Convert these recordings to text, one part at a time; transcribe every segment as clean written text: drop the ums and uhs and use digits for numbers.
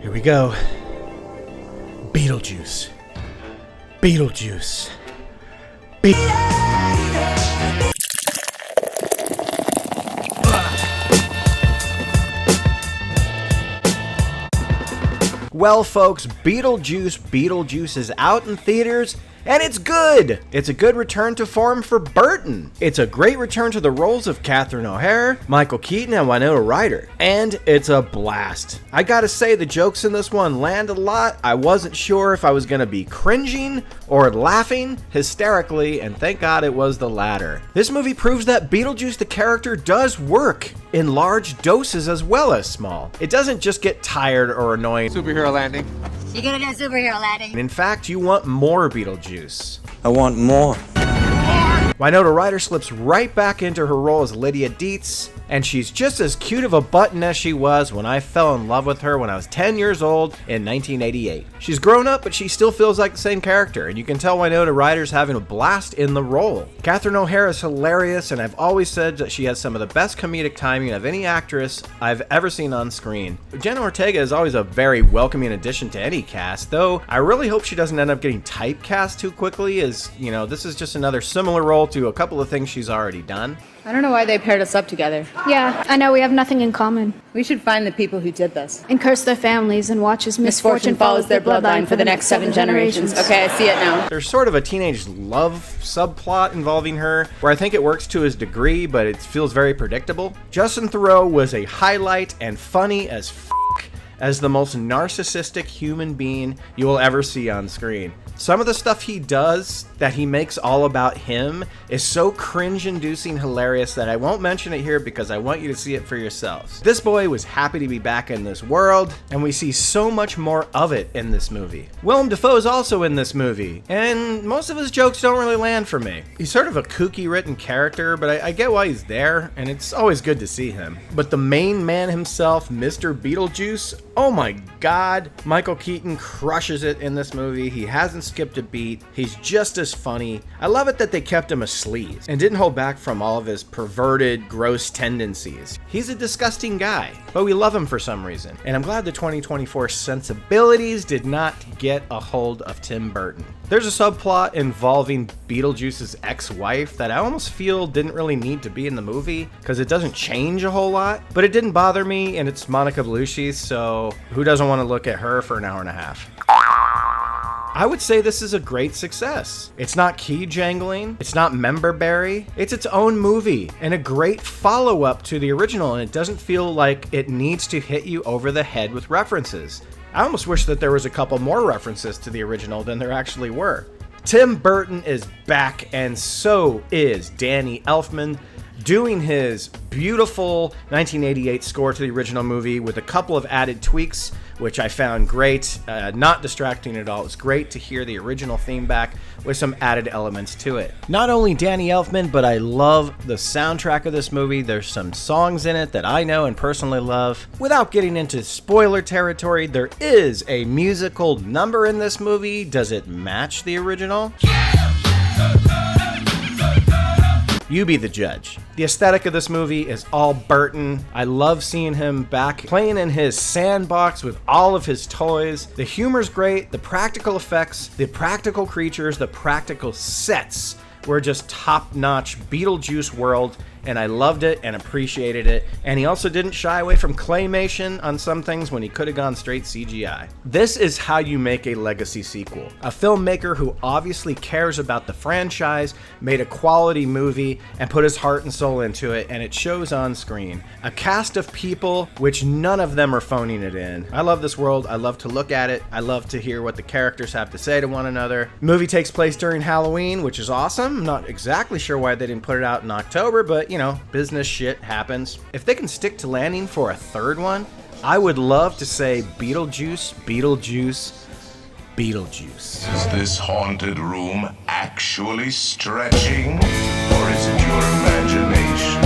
Here we go. Beetlejuice. Beetlejuice. Well, folks, Beetlejuice is out in theaters, and it's good! It's a good return to form for Burton. It's a great return to the roles of Catherine O'Hara, Michael Keaton, and Winona Ryder. And it's a blast. I gotta say, the jokes in this one land a lot. I wasn't sure if I was gonna be cringing or laughing hysterically, and thank God it was the latter. This movie proves that Beetlejuice the character does work in large doses as well as small. It doesn't just get tired or annoying. Superhero landing. You're gonna do a superhero landing. In fact, you want more Beetlejuice. I want more. Winona Ryder slips right back into her role as Lydia Dietz, and she's just as cute of a button as she was when I fell in love with her when I was 10 years old in 1988. She's grown up, but she still feels like the same character, and you can tell Winona Ryder's having a blast in the role. Catherine O'Hara is hilarious, and I've always said that she has some of the best comedic timing of any actress I've ever seen on screen. Jenna Ortega is always a very welcoming addition to any cast, though I really hope she doesn't end up getting typecast too quickly, as, you know, this is just another similar role to a couple of things she's already done. I don't know why they paired us up together. Yeah, I know we have nothing in common. We should find the people who did this. And curse their families and watch as misfortune follows their bloodline for the next 7 generations. Okay, I see it now. There's sort of a teenage love subplot involving her, where I think it works to his degree, but it feels very predictable. Justin Theroux was a highlight and funny as as the most narcissistic human being you will ever see on screen. Some of the stuff he does that he makes all about him is so cringe-inducing hilarious that I won't mention it here because I want you to see it for yourselves. This boy was happy to be back in this world, and we see so much more of it in this movie. Willem Dafoe is also in this movie, and most of his jokes don't really land for me. He's sort of a kooky written character, but I get why he's there, and it's always good to see him. But the main man himself, Mr. Beetlejuice, oh my god, Michael Keaton crushes it in this movie. He hasn't skipped a beat. He's just as funny. I love it that they kept him a sleaze and didn't hold back from all of his perverted, gross tendencies. He's a disgusting guy, but we love him for some reason. And I'm glad the 2024 sensibilities did not get a hold of Tim Burton. There's a subplot involving Beetlejuice's ex-wife that I almost feel didn't really need to be in the movie because it doesn't change a whole lot, but it didn't bother me, and it's Monica Bellucci, so who doesn't want to look at her for an hour and a half? I would say this is a great success. It's not key jangling, it's not member-berry, it's its own movie and a great follow-up to the original, and it doesn't feel like it needs to hit you over the head with references. I almost wish that there was a couple more references to the original than there actually were. Tim Burton is back, and so is Danny Elfman, doing his beautiful 1988 score to the original movie with a couple of added tweaks, which I found great, not distracting at all. It's great to hear the original theme back with some added elements to it. Not only Danny Elfman, but I love the soundtrack of this movie. There's some songs in it that I know and personally love. Without getting into spoiler territory, there is a musical number in this movie. Does it match the original? You be the judge. The aesthetic of this movie is all Burton. I love seeing him back playing in his sandbox with all of his toys. The humor's great, the practical effects, the practical creatures, the practical sets were just top-notch Beetlejuice world, and I loved it and appreciated it. And he also didn't shy away from claymation on some things when he could have gone straight CGI. This is how you make a legacy sequel. A filmmaker who obviously cares about the franchise, made a quality movie, and put his heart and soul into it, and it shows on screen. A cast of people, which none of them are phoning it in. I love this world. I love to look at it. I love to hear what the characters have to say to one another. The movie takes place during Halloween, which is awesome. I'm not exactly sure why they didn't put it out in October, but you know, business shit happens. If they can stick to landing for a third one, I would love to say Beetlejuice, Beetlejuice, Beetlejuice. Is this haunted room actually stretching? Or is it your imagination?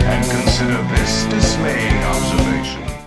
And consider this dismaying observation.